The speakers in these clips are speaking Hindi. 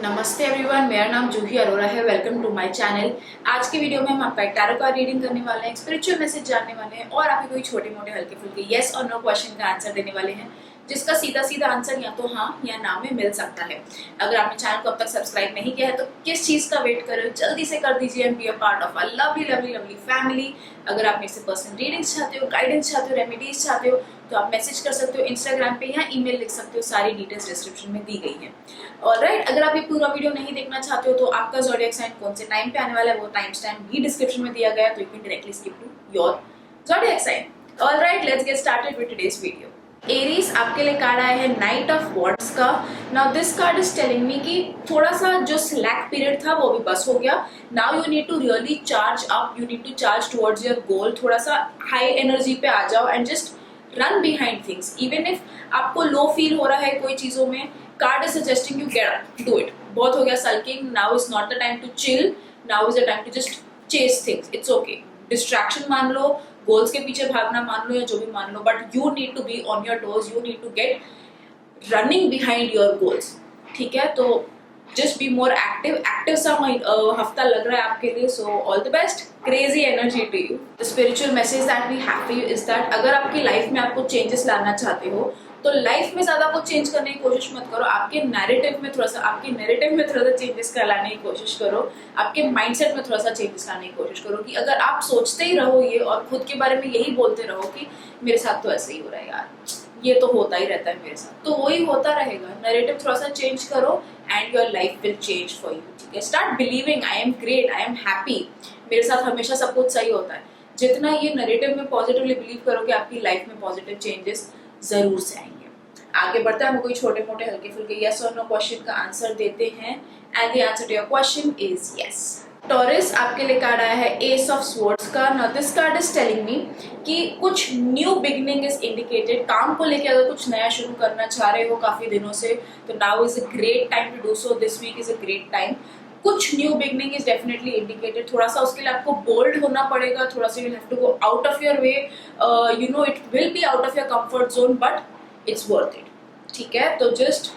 नमस्ते एवरीवन, मेरा नाम जूही अरोरा है। Welcome to my channel. आज की वीडियो में हम आपका एक टैरो कार्ड रीडिंग करने वाले हैं, एक स्पिरिचुअल मैसेज जानने वाले हैं और आपके कोई छोटे मोटे हल्के फुल्के येस और नो क्वेश्चन का आंसर देने वाले हैं, जिसका सीधा सीधा आंसर या तो हाँ या ना में मिल सकता है। अगर आपने चैनल को अब तक सब्सक्राइब नहीं किया है तो किस चीज का वेट कर रहे हो, जल्दी से कर दीजिए and be a part of a lovely lovely lovely family. अगर आप मेरे से पर्सनल रीडिंग्स चाहते हो, गाइडेंस चाहते हो, रेमेडीज चाहते हो तो आप मैसेज कर सकते हो इंस्टाग्राम पे या ईमेल लिख सकते हो, सारी डिटेल्स डिस्क्रिप्शन में दी गई है। ऑलराइट, अगर आप ये पूरा वीडियो नहीं देखना चाहते हो तो आपका ज़ोडिएक साइन कौन से टाइम पे आने वाला है वो टाइम स्टैम्प भी डिस्क्रिप्शन में दिया गया है, तो you can directly skip to your zodiac sign. Alright, let's get started with today's video. Aries, आपके लिए कार्ड आया है नाइट ऑफ वॉर्ड्स का। Now this card is telling me कि थोड़ा सा जो स्लैक पीरियड था वो भी बस हो गया। Now you need to really charge up, you need to charge towards your goal. थोड़ा सा हाई एनर्जी पे आ जाओ and just run behind things. Even if आपको लो फील हो रहा है कोई चीजों में, card is suggesting you get up, do it. बहुत हो गया sulking, now is not the time to chill, now is the time to just chase things. It's okay, distraction मान लो, गोल्स के पीछे भागना मान लो या जो भी मान लो, but you need to be on your toes, you need to get running behind your goals. ठीक है, तो जस्ट बी मोर एक्टिव सा हफ्ता लग रहा है आपके लिए। So all the best, crazy energy to you. The spiritual message that we have for you is that अगर आपकी लाइफ में आपको चेंजेस लाना चाहते हो तो लाइफ में ज्यादा कुछ चेंज करने की कोशिश मत करो, आपके नैरेटिव में थोड़ा सा चेंजेस लाने की कोशिश करो, आपके माइंडसेट में थोड़ा सा चेंजेस लाने की कोशिश करो। कि अगर आप सोचते ही रहो ये और खुद के बारे में यही बोलते रहो कि मेरे साथ तो ऐसे ही हो रहा है यार, ये तो होता ही रहता है मेरे साथ, तो वही होता रहेगा। नैरेटिव थोड़ा सा चेंज करो and your life will change for you. ठीक है, start believing I am great, I am happy, मेरे साथ हमेशा सब कुछ सही होता है। जितना ये नैरेटिव में पॉजिटिवली बिलीव करोगे, आपकी लाइफ में पॉजिटिव चेंजेस जरूर से आएंगे। आगे बढ़ते हैं, हम कोई छोटे मोटे हल्के फुल्के यस और नो क्वेश्चन का आंसर देते हैं and the answer to your question is yes. Taurus, आपके लिए कार्ड आया है एस ऑफ स्वॉर्ड्स का। Now this card is telling me कि कुछ न्यू बिगिनिंग इज इंडिकेटेड। काम को लेके अगर कुछ नया शुरू करना चाह रहे हो काफी दिनों से, तो now is a great time to do so. This week is a great time. कुछ new beginning is definitely indicated. थोड़ा सा उसके लिए आपको बोल्ड होना पड़ेगा, थोड़ा सा you have to go out of your way. You know it will be out of your comfort zone but it's worth it. ठीक है, तो just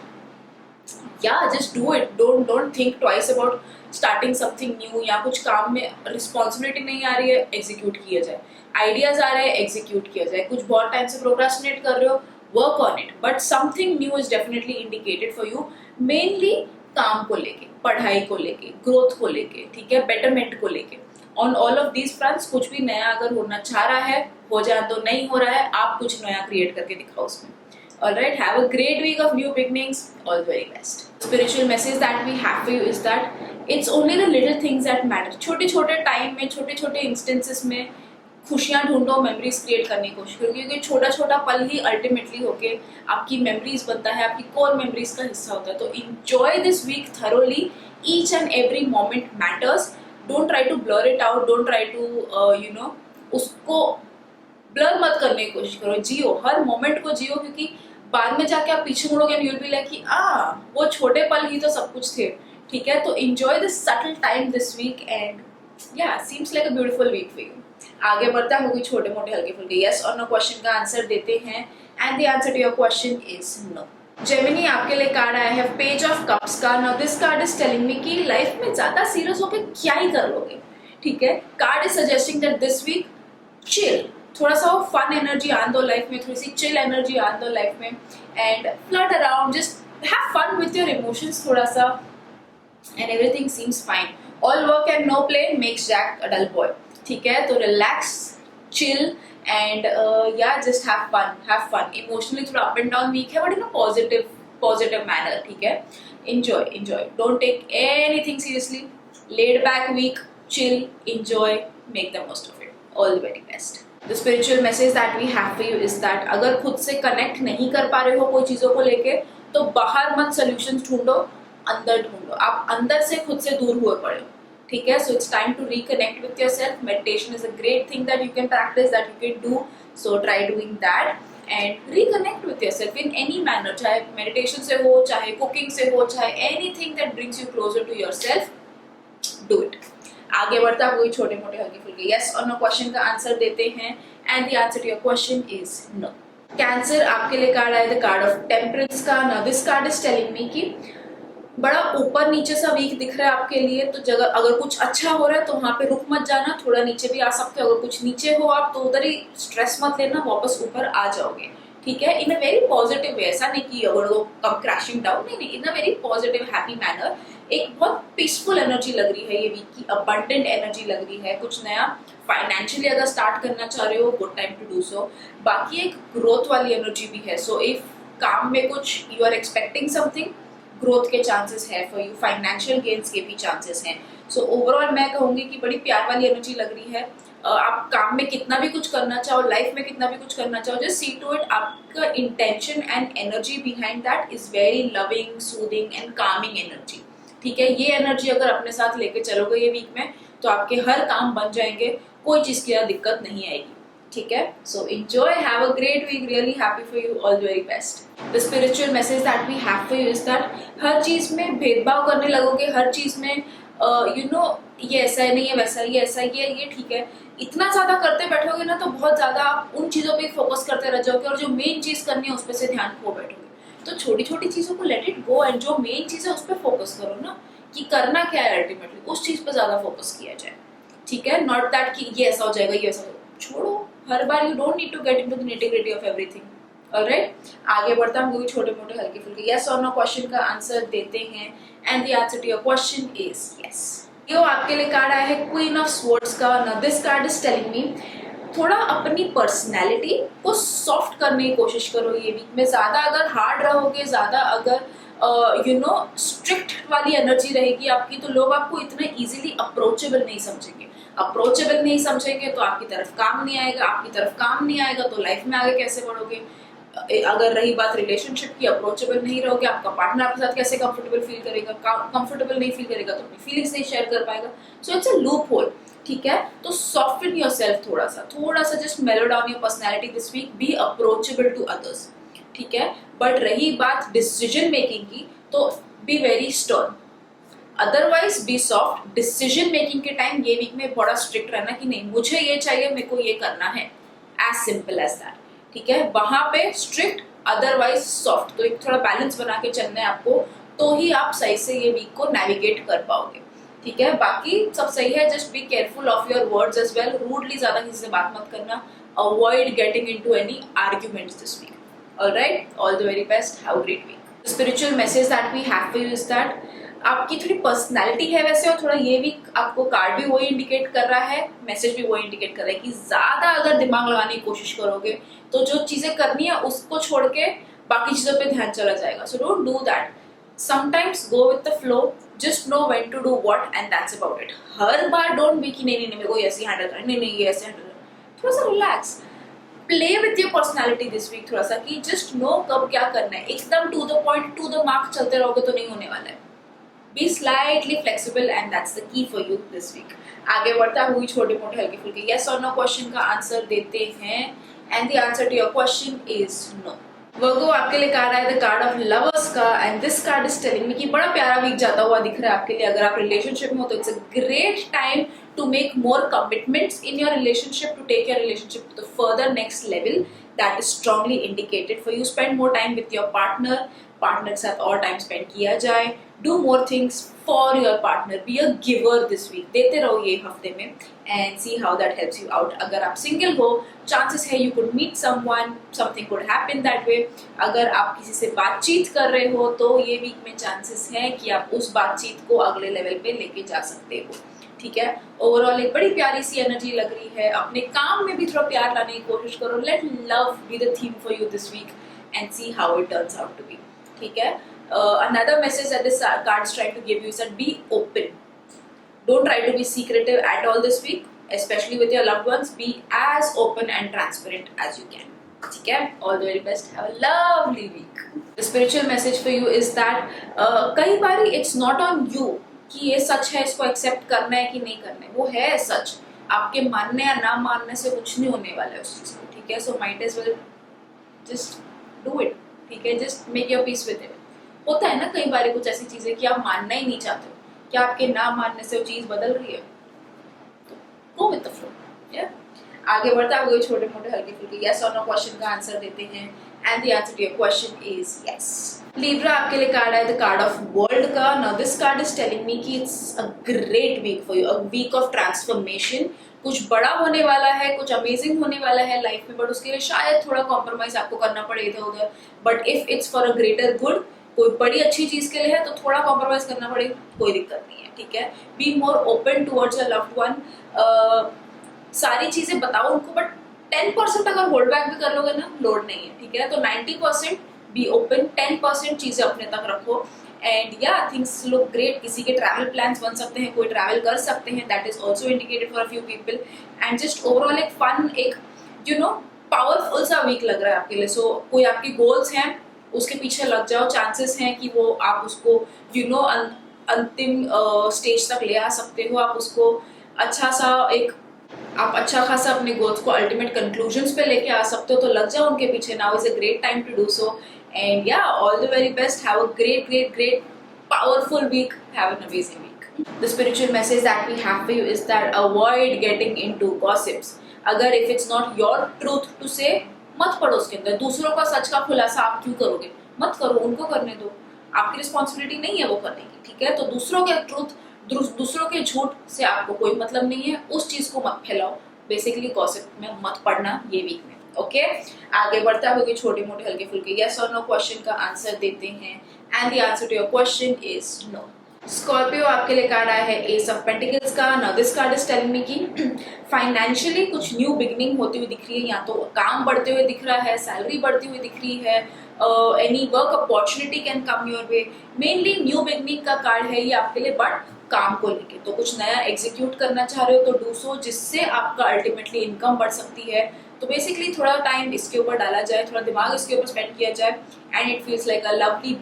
do it. Don't think twice about starting something new, या कुछ काम में रिस्पॉन्सिबिलिटी नहीं आ रही है, एग्जीक्यूट किया जाए। आइडियाज आ रहे हैं, एग्जीक्यूट किया जाए। कुछ बहुत टाइम से प्रोक्रास्टिनेट कर रहे हो, work on it, but something new is definitely indicated for you. Mainly काम को लेके, पढ़ाई को लेके, ग्रोथ को लेके, ठीक है, बेटरमेंट को लेके। On all of these fronts कुछ भी नया अगर होना चाह रहा है, हो जाए, तो नहीं हो रहा है, आप कुछ नया क्रिएट करके दिखाओ उसमें। Alright, have a great week of new beginnings. All the very best. Spiritual message that we have for you is that it's only the little things that matter. छोटे छोटे टाइम में, छोटे छोटे इंस्टेंसेस में खुशियां ढूंढो, मेमोरीज क्रिएट करने की कोशिश करो, क्योंकि छोटा छोटा पल ही अल्टीमेटली होके आपकी मेमोरीज बनता है, आपकी कोर मेमोरीज का हिस्सा होता है। तो enjoy this week thoroughly. Each and every moment matters. Don't try to blur it out. Don't try to उसको ब्लर मत करने की कोशिश करो। जियो, हर मोमेंट को जियो, क्योंकि बाद में जाके आप पीछे मुड़ोगे and you will be like कि वो छोटे पल ही तो सब कुछ थे। ठीक है, तो enjoy this subtle time this week and yeah seems like a beautiful week for you. आगे बढ़ता है, हम कोई छोटे मोटे हल्के फुल्के यस और नो क्वेश्चन का आंसर देते हैं and the answer to your question is no. Gemini, आपके लिए कार्ड आया है पेज ऑफ कप्स का। Now this card is telling me कि लाइफ में ज्यादा सीरियस होकर क्या ही कर लोगे। ठीक है, card is suggesting that this week chill, थोड़ा सा फन एनर्जी आन दो लाइफ में, थोड़ी सी चिल एनर्जी आन दो लाइफ में and flirt around, just have fun with your emotions थोड़ा सा and everything seems fine. All work and no play makes Jack a dull boy. ठीक है, तो रिलैक्स, चिल एंड या जस्ट हैव फन। इमोशनली थोड़ा अप एंड डाउन वीक है, but in a positive manner. ठीक है, enjoy, don't take anything seriously, laid back week, chill, enjoy, make the most of it. All the very best. The spiritual message that we have for you is that अगर खुद से कनेक्ट नहीं कर पा रहे हो कोई चीजों को लेके, तो बाहर मत सॉल्यूशंस ढूंढो, अंदर ढूंढो। आप अंदर से खुद से दूर हुए पड़े हो। ठीक है, so it's time to reconnect with yourself. Meditation is a great thing that you can practice, that you can do. So try doing that and reconnect with yourself in any manner. चाहे meditation से हो, चाहे cooking से हो, चाहे anything that brings you closer to yourself, do it. आगे बढ़ता है, कोई छोटे मोटे हल्के फुल्के यस और नो क्वेश्चन का आंसर देते हैं and the answer to your question is no. Cancer, आपके लिए कार्ड आया द कार्ड ऑफ टेम्परेंस का। Now this card is telling me कि बड़ा ऊपर नीचे सा वीक दिख रहा है आपके लिए, तो जगह अगर कुछ अच्छा हो रहा है तो वहां पे रुक मत जाना, थोड़ा नीचे भी आ सकते हो। अगर कुछ नीचे हो आप तो उधर ही स्ट्रेस मत लेना, वापस ऊपर आ जाओगे, ठीक है, इन अ वेरी पॉजिटिव वे। ऐसा नहीं कि अगर वो कम क्रैशिंग डाउन, नहीं, in a very positive happy manner. एक बहुत पीसफुल एनर्जी लग रही है ये वीक की, अबंडेंट एनर्जी लग रही है। कुछ नया फाइनेंशियली अगर स्टार्ट करना चाह रहे हो, good time to do so. बाकी एक ग्रोथ वाली एनर्जी भी है। सो इफ काम में कुछ you are expecting something, growth के चांसेस है फॉर यू, फाइनेंशियल गेन्स के भी चांसेस हैं। सो ओवरऑल मैं कहूंगी कि बड़ी प्यार वाली एनर्जी लग रही है। आप काम में कितना भी कुछ करना चाहो, लाइफ में कितना भी कुछ करना चाहो, जस्ट सी टू इट आपका intention and energy behind that is very loving, soothing and Kameng energy, ठीक है। ये एनर्जी अगर अपने साथ लेके चलोगे ये वीक में तो आपके हर काम बन जाएंगे, कोई चीज की दिक्कत नहीं आएगी, ठीक है। So enjoy, have a great week, really happy for you, all the very best. The spiritual message that we have for you is that हर चीज में भेदभाव करने लगोगे, हर चीज में यू नो ये ऐसा है, नहीं है वैसा, ये ऐसा, ये ठीक है, इतना ज्यादा करते बैठोगे ना तो बहुत ज्यादा आप उन चीजों पे फोकस करते रह जाओगे और जो मेन चीज करनी है उस पर से ध्यान खो बैठोगे। तो छोटी छोटी चीजों को लेट इट गो एंड जो मेन चीज है उस पर फोकस करो ना, कि करना क्या है अल्टीमेटली, उस चीज पर ज्यादा फोकस किया जाए, ठीक है। नॉट दैट कि ये ऐसा हो जाएगा, ये ऐसा, छोड़ो हर बार। You don't need to get into the nitty-gritty of everything. Alright, आगे बढ़ता हम कोई छोटे मोटे हल्के फुल्के यस और नो क्वेश्चन का आंसर देते हैं and the answer to your question is yes. यो आपके लिए कार्ड आया है क्वीन ऑफ स्वॉर्ड्स का। Now this card is telling me थोड़ा अपनी पर्सनैलिटी को सॉफ्ट करने की कोशिश करो ये वीक में। ज्यादा अगर हार्ड रहोगे, ज्यादा अगर यू नो स्ट्रिक्ट वाली एनर्जी रहेगी आपकी, तो लोग आपको इतना इजीली अप्रोचेबल नहीं समझेंगे। अप्रोचेबल नहीं समझेंगे तो आपकी तरफ काम नहीं आएगा, आपकी तरफ काम नहीं आएगा तो लाइफ में आगे कैसे बढ़ोगे। अगर रही बात रिलेशनशिप की, अप्रोचेबल नहीं रहोगे, आपका पार्टनर आपके साथ कैसे कंफर्टेबल फील करेगा, कंफर्टेबल नहीं फील करेगा तो अपनी फीलिंग्स नहीं शेयर कर पाएगा। So it's a loophole, ठीक है। तो सॉफ्टन योरसेल्फ, थोड़ा सा just mellow down your personality this week, be approachable to others, ठीक है। बट रही बात डिसीजन मेकिंग की तो be very stern, otherwise be soft. Decision making के टाइम ये वीक में बड़ा स्ट्रिक्ट रहना कि नहीं मुझे ये चाहिए, मेरे को ये करना है, एज सिंपल एज दैट, ठीक है। वहां पे स्ट्रिक्ट, अदरवाइज सॉफ्ट। तो एक थोड़ा बैलेंस बना के चलना है आपको, तो ही आप सही से ये वीक को नेविगेट कर पाओगे, ठीक है। बाकी सब सही है, just be careful of your words as well. Rudely ज्यादा किसी से बात मत करना, avoid getting into any arguments this week. Alright, all the very best, have a great week. Spiritual message that we have for you is that आपकी थोड़ी पर्सनैलिटी है वैसे, और थोड़ा ये वीक आपको कार्ड भी वही इंडिकेट कर रहा है, मैसेज भी वही इंडिकेट कर रहा है कि ज्यादा अगर दिमाग लगाने की कोशिश करोगे तो जो चीजें करनी है उसको छोड़ के बाकी चीजों पे ध्यान चला जाएगा। So don't do that, sometimes go with the flow, just know when to do what and that's about it. हर बार डोंट बी कि नहीं मेरे को ऐसे हैंडल करना, नहीं ये ऐसे हैंडल करना। थोड़ा सा relax, play with your personality this week, थोड़ा सा कि जस्ट नो कब क्या करना है। एकदम to the point, to the mark चलते रहोगे तो नहीं होने वाला है। Be slightly flexible and that's the key for you this week. आगे बढ़ता हुई छोटे मोटे हल्के फुल्के yes और no क्वेश्चन का आंसर देते हैं and the answer to your question is no. वर्गो आपके लिए कार्ड आया द कार्ड ऑफ लवर्स का and this card is telling me कि बड़ा प्यारा वीक जाता हुआ दिख रहा है आपके लिए। अगर आप रिलेशनशिप में हो तो it's a great time to make more commitments in your relationship, to take your relationship to the further next level. That is strongly indicated for you. Spend more time with your partner के साथ और टाइम स्पेंड किया जाए। Do more things for your partner, be a giver this week, देते रहो ये हफ्ते में and see how that helps you out. अगर आप सिंगल हो चांसेस है you could meet someone, something could happen that way. अगर आप किसी से बातचीत कर रहे हो तो ये वीक में चांसेस है कि आप उस बातचीत को अगले लेवल पे लेके जा सकते हो, ठीक है। ओवरऑल एक बड़ी प्यारी सी एनर्जी लग रही है। अपने काम में भी थोड़ा प्यार लाने की कोशिश करो। Let love be the theme for you this week and see how it turns out to be, ठीक है। Another message that this card is trying to give you is that be open. Don't try to be secretive at all this week, especially with your loved ones. Be as open and transparent as you can. ठीक है, all the very best. Have a lovely week. The spiritual message for you is that कई बारी it's not on you कि ये सच है, इसको एक्सेप्ट करना है कि नहीं करना है। वो है सच, आपके मानने या ना मानने से कुछ नहीं होने वाला है उस चीज को, ठीक है। So might as well just do it, ठीक है। Just make your peace with it. होता है ना कई बार कुछ ऐसी चीजें कि आप मानना ही नहीं चाहते हो, क्या आपके ना मानने से वो चीज बदल रही है, तो गो विद द फ्लो। आगे बढ़ता है, छोटे मोटे हल्के फुल्के यस और नो क्वेश्चन का आंसर देते हैं and the answer to your question is yes. Libra आपके लिए कार्ड है द कार्ड ऑफ वर्ल्ड का। Now this card is telling me कि it's a great week for you, a week of transformation. कुछ बड़ा होने वाला है, कुछ अमेजिंग होने वाला है लाइफ में, बट उसके लिए शायद थोड़ा कॉम्प्रोमाइज आपको करना पड़े इधर उधर। But if it's for a greater good, कोई बड़ी अच्छी चीज के लिए है तो थोड़ा कॉम्प्रोमाइज करना पड़े, कोई दिक्कत नहीं है, ठीक है। Be more open towards a loved one. सारी चीजें बताओ उनको, बट 10% अगर होल्ड बैक भी कर लोगे ना, लोड नहीं है, ठीक है। तो 90% बी ओपन, 10% चीजें अपने तक रखो। एंड या थिंग्स लुक ग्रेट। किसी के ट्रैवल प्लान्स बन सकते हैं, कोई ट्रैवल कर सकते हैं, that is also indicated for a few people. And just overall एक फन, एक पावरफुल सा वीक लग रहा है आपके लिए। सो कोई आपके गोल्स हैं उसके पीछे लग जाओ, चांसेस हैं कि वो आप उसको अंतिम स्टेज तक ले आ सकते हो। आप उसको आप अच्छा खासा अपने गोल्स को अल्टीमेट कंक्लूजन्स पे लेके आ सकते हो, तो लग जाओ उनके पीछे। Now is a great time to do so. And yeah all the very best, have a great great great powerful week, have an amazing week. The spiritual message that we have for you is that avoid getting into gossips. अगर if it's not your truth to say, मत पढ़ो उसके अंदर। दूसरों का सच का खुलासा आप क्यों करोगे? मत करो, उनको करने दो, आपकी रिस्पॉन्सिबिलिटी नहीं है वो करने की, ठीक है। तो दूसरों के ट्रूथ, दूसरों के झूठ से आपको कोई मतलब नहीं है, उस चीज को मत फैलाओ। बेसिकली गॉसिप में मत पढ़ना ये वीक में, ओके। आगे बढ़ता है, छोटे मोटे हल्के फुल्के यस और नो क्वेश्चन का आंसर देते हैं। And the answer to your question is no. Scorpio आपके लिए कार्ड आया है एस ऑफ पेंटिकल्स का। Now this card is telling me कि फाइनेंशियली कुछ न्यू बिगनिंग होती हुई दिख रही है, या तो काम बढ़ते हुए दिख रहा है, सैलरी बढ़ती हुई दिख रही है, any work opportunity can come your way. Mainly new beginning का कार्ड है ये आपके लिए, बट काम को लेके तो कुछ नया एग्जीक्यूट करना चाह रहे हो तो डू सो, जिससे आपका अल्टीमेटली इनकम बढ़ सकती है। तो बेसिकली थोड़ा टाइम इसके ऊपर डाला जाए, थोड़ा दिमाग इसके ऊपर स्पेंड किया जाए, and it feels like a lovely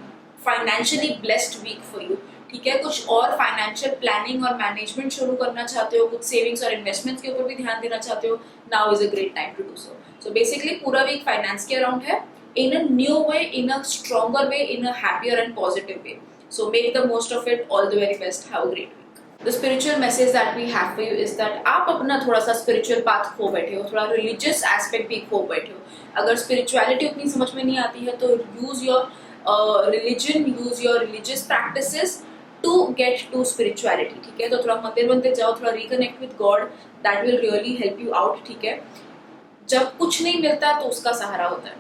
financially blessed week for you, ठीक है। कुछ और फाइनेंशियल प्लानिंग और मैनेजमेंट शुरू करना चाहते हो, कुछ सेविंग्स और इन्वेस्टमेंट्स के ऊपर भी ध्यान देना चाहते हो, now is a great time to do so. So basically पूरा वीक फाइनेंस के अराउंड है, in a new way, in a stronger way, in a happier and positive way. So make the most of it. All the very best. Have a great week. The spiritual message that we have for you is that आप अपना थोड़ा सा spiritual path खो बैठे हो, थोड़ा religious aspect भी खो बैठे हो। अगर spirituality उतनी समझ में नहीं आती है तो use your religion, use your religious practices to get to spirituality, ठीक है। तो थोड़ा मंदिर बनते जाओ, थोड़ा reconnect with God, that will really help you out, ठीक है। जब कुछ नहीं मिलता तो उसका सहारा होता है,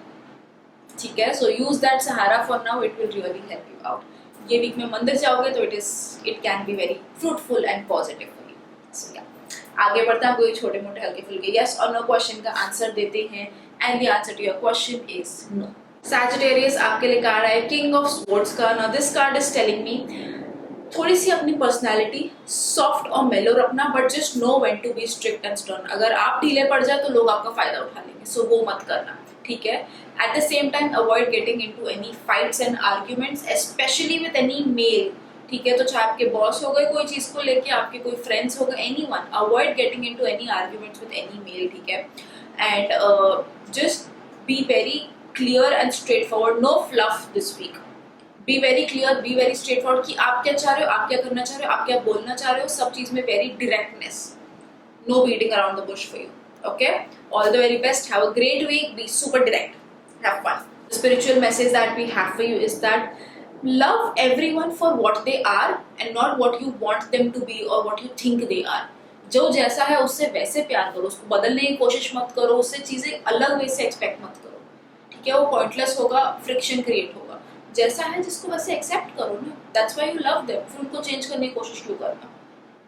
ठीक है। सो यूज दैट सहारा for now, it will really help you out. ये वीक में मंदिर जाओगे तो it can be very fruitful and positive for you. So yeah आगे बढ़ते हैं, कोई छोटे मोटे हल्के फुल्के यस और नो क्वेश्चन का आंसर देते हैं। And the answer to your question is no. Sagittarius आपके लिए कार्ड है किंग ऑफ स्वॉर्ड्स का। Now this card is telling me थोड़ी सी अपनी पर्सनैलिटी सॉफ्ट और मेलो रखना, but just know when to be strict and stern. अगर आप ढीले पड़ जाए तो लोग आपका फायदा उठा लेंगे, सो वो मत करना, ठीक है। At the same time, avoid getting into any fights and arguments, especially with any male, ठीक है। तो चाहे आपके बॉस हो गए कोई चीज को लेके, आपके कोई फ्रेंड्स हो गए, anyone, avoid getting into any arguments with any male, ठीक है। And just be very clear and straightforward, no fluff this week. Be very clear, be very straightforward कि आप क्या चाह रहे हो, आप क्या करना चाह रहे हो, आप क्या बोलना चाह रहे हो, सब चीज में very directness, no beating around the bush for you, okay? All the very best, have a great week, be super direct. Have fun. The spiritual message that we have for you is that love everyone for what they are and not what you want them to be or what you think they are. जो जैसा है उससे वैसे प्यार करो, उसको बदलने की कोशिश मत करो, उससे चीजें अलग वे से एक्सपेक्ट मत करो, ठीक है। वो पॉइंटलेस होगा, फ्रिक्शन क्रिएट होगा। जैसा है जिसको वैसे एक्सेप्ट करो ना, that's why you love them. फिर उनको चेंज करने की कोशिश क्यों करना,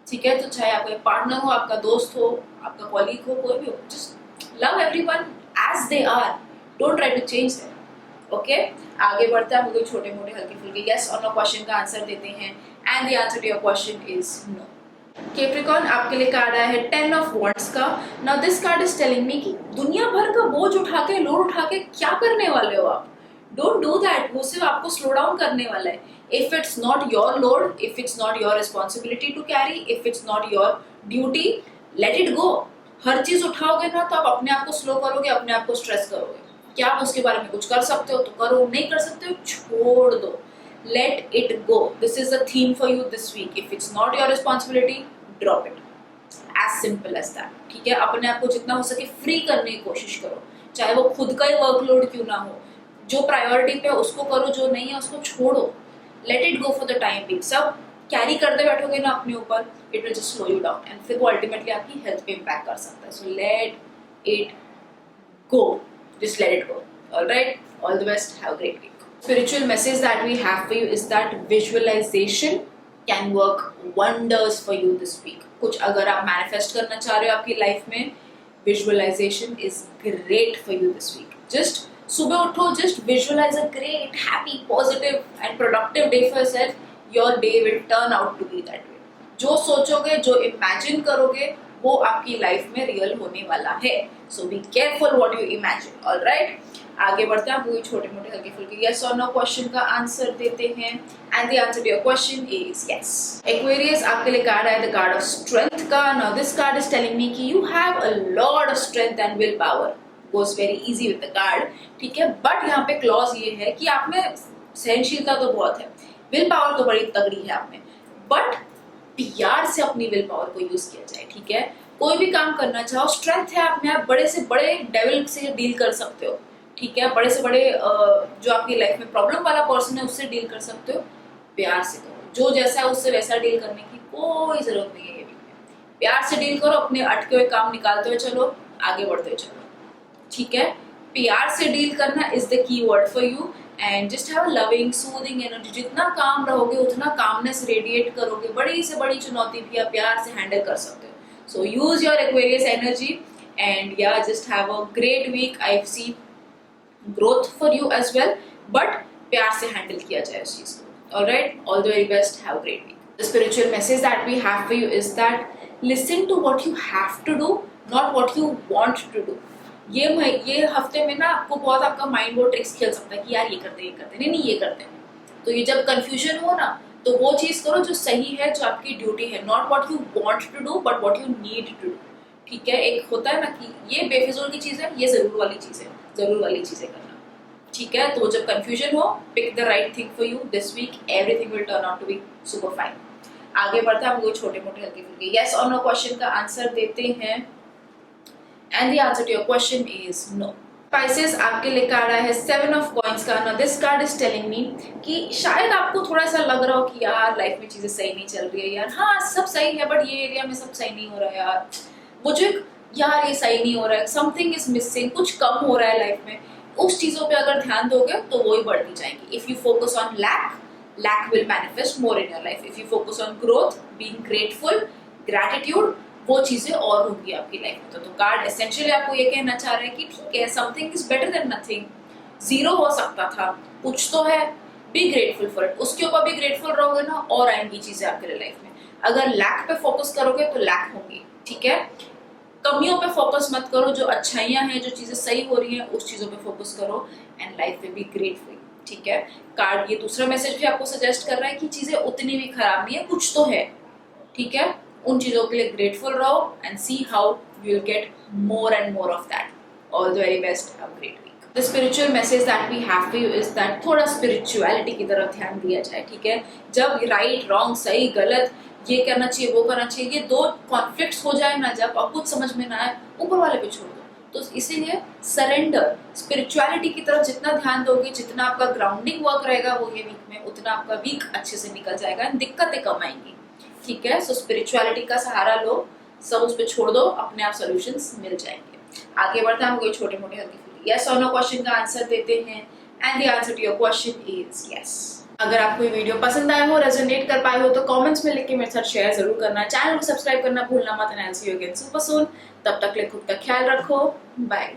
ठीक है। तो चाहे आपका पार्टनर हो, आपका दोस्त हो, आपका कॉलीग हो, कोई भी हो, just love everyone as they are, don't try to change them, okay. आगे बढ़ते हैं, कोई छोटे मोटे हल्के फुल्के यस और नो क्वेश्चन का आंसर देते हैं। And the answer to your question is no. Capricorn आपके लिए कार्ड आया है 10 ऑफ वॉन्ड्स का। Now this card is telling me कि दुनिया भर का बोझ उठा के, लोड उठा के क्या करने वाले हो आप। डोंट डू दैट, वो सिर्फ आपको स्लो डाउन करने वाला है। If it's not your load, if it's not your responsibility to carry, if it's not your duty, let it go. हर चीज उठाओगे ना तो आप अपने आप को स्लो करोगे, अपने आप को स्ट्रेस करोगे। क्या आप उसके बारे में कुछ कर सकते हो तो करो, नहीं कर सकते हो छोड़ दो, let it go. This is the theme for you this week. If it's not your responsibility, drop it, as simple as that, ठीक है। अपने आप को जितना हो सके फ्री करने की कोशिश करो, चाहे वो खुद का ही वर्कलोड क्यों ना हो। जो प्रायोरिटी पे उसको करो, जो नहीं है उसको छोड़ो, late it go for the time being. सब कैरी करते बैठोगे ना अपने ऊपर, it will just slow you down and फिर वो अल्टीमेटली आपकी हेल्थ पे इम्पैक्ट कर सकता है। So let it go, just let it go. All right, all the best, have a great week. Spiritual message that we have for you is that visualization can work wonders for you this week. कुछ अगर आप manifest करना चाह रहे हो आपकी life में, visualization is great for you this week. Just सुबह उठो, just visualize a great, happy, positive and productive day for yourself. Your day will turn out to be that way. जो सोचोगे, जो imagine करोगे, वो आपकी लाइफ में रियल होने वाला है। So be careful what you imagine. Alright, आगे बढ़ते हैं। आपको छोटे मोटे हल्के फुल्के यस और नो क्वेश्चन का आंसर देते हैं and the answer to your question is yes. Aquarius, आपके लिए कार्ड है द कार्ड ऑफ स्ट्रेंथ का। Now this card is telling me कि you have a lot of strength and willpower, goes very easy with the card, ठीक है। बट यहाँ पे क्लॉज ये है कि आप में सहनशीलता तो बहुत है, विल पावर तो बड़ी तगड़ी है आप में, बट प्यार से अपनी विल पावर को यूज किया जाए, ठीक है। कोई भी काम करना चाहो, स्ट्रेंथ है आप में, आप बड़े से बड़े डेविल से डील कर सकते हो, ठीक है। बड़े से बड़े जो आपकी लाइफ में प्रॉब्लम वाला पर्सन है उससे डील कर सकते हो। प्यार से करो, जो जैसा है उससे वैसा डील करने की कोई जरूरत नहीं है ये वीक में। प्यार से डील करो, अपने अटके हुए काम निकालते हुए चलो, आगे बढ़ते हुए चलो, ठीक है। प्यार से डील करना is the key word for you and just have a loving soothing energy. जितना काम रहोगे उतना कामनेस रेडिएट करोगे, बड़ी से बड़ी चुनौती भी आप प्यार से हैंडल कर सकते हो। So use your Aquarius energy and या just have a great week. I see growth for you as well, but प्यार से हैंडल किया जाए उस चीज को। Alright, all the very best, have a great week. The spiritual message that we have for you is that listen to what you have to do, not what you want to do. ये हफ्ते में ना आपको बहुत आपका माइंड वो ट्रिक्स खेल सकता है कि यार ये करते नहीं ये करते हैं। तो ये जब कंफ्यूजन हो ना, तो वो चीज करो जो सही है, जो आपकी ड्यूटी है, not what you want to do but what you need to do, ठीक है। एक होता है ना कि ये बेफिजूल की चीज है, ये जरूर वाली चीज है, जरूर वाली चीजें करना, ठीक है। तो जब कंफ्यूजन हो, pick the right thing for you this week, everything will turn out to be super fine. आगे बढ़ते हैं, हम कोई छोटे मोटे हल्के फुल्के यस और नो क्वेश्चन का आंसर देते हैं and the answer to your question is no. Pisces, आपके लिए कार्ड आया है 7 of coins का। Now this card is telling me कि शायद आपको थोड़ा सा लग रहा हो कि यार लाइफ में चीजें सही नहीं चल रही है, यार हाँ सब सही है बट ये एरिया में सब सही नहीं हो रहा है, यार मुझे यार ये सही नहीं हो रहा है, समथिंग इज मिसिंग, कुछ कम हो रहा है लाइफ में। उस चीजों पे अगर ध्यान दोगे तो वो ही बढ़ती जाएंगी। If you focus on lack will manifest more in your life. If you focus on growth, being grateful, gratitude, वो चीजें और होंगी आपकी लाइफ में। तो कार्ड एसेंशियली आपको ये कहना चाह रहा है कि ठीक है, something is better than nothing. Zero हो सकता था, कुछ तो है, बी ग्रेटफुल फॉर इट। उसके ऊपर भी ग्रेटफुल रहोगे ना, और आएंगी चीजें आपके लाइफ में। अगर लैक पे फोकस करोगे तो लैक होंगी, ठीक है। कमियों पे फोकस मत करो, जो अच्छाइयां हैं, जो चीजें सही हो रही हैं, उस चीजों पे फोकस करो एंड लाइफ में बी ग्रेटफुल, ठीक है। कार्ड ये दूसरा मैसेज भी आपको सजेस्ट कर रहा है कि चीजें उतनी भी खराब नहीं है, कुछ तो है, ठीक है। उन चीजों के लिए ग्रेटफुल रहो and see how you will get more and more of that. All the very best, have a great week. The spiritual message that we have for you is that थोड़ा स्पिरिचुअलिटी की तरफ ध्यान दिया जाए, ठीक है। जब राइट रॉन्ग, सही गलत, ये करना चाहिए वो करना चाहिए, ये दो कॉन्फ्लिक्ट्स हो जाए ना, जब और कुछ समझ में ना आए, ऊपर वाले पे छोड़ दो। तो इसीलिए सरेंडर, स्पिरिचुअलिटी की तरफ जितना ध्यान दोगे, जितना आपका ग्राउंडिंग वर्क रहेगा वो ये वीक में, उतना आपका वीक अच्छे से निकल जाएगा, दिक्कतें कम आएंगी, ठीक है। सो स्पिरिचुअलिटी का सहारा लो, सब उस पे छोड़ दो, अपने आप सॉल्यूशंस मिल जाएंगे। आगे बढ़ते हैं, हम कोई छोटे मोटे हल्के फुल्के यस और नो क्वेश्चन का आंसर देते हैं and the answer to your question is yes. अगर आपको ये वीडियो पसंद आया हो, रेजोनेट कर पाए हो, तो कमेंट्स में लिख के मेरे साथ शेयर जरूर करना। चैनल को सब्सक्राइब करना भूलना मत। And I will see you again super soon. तब तक के लिए खुद का ख्याल रखो, बाय।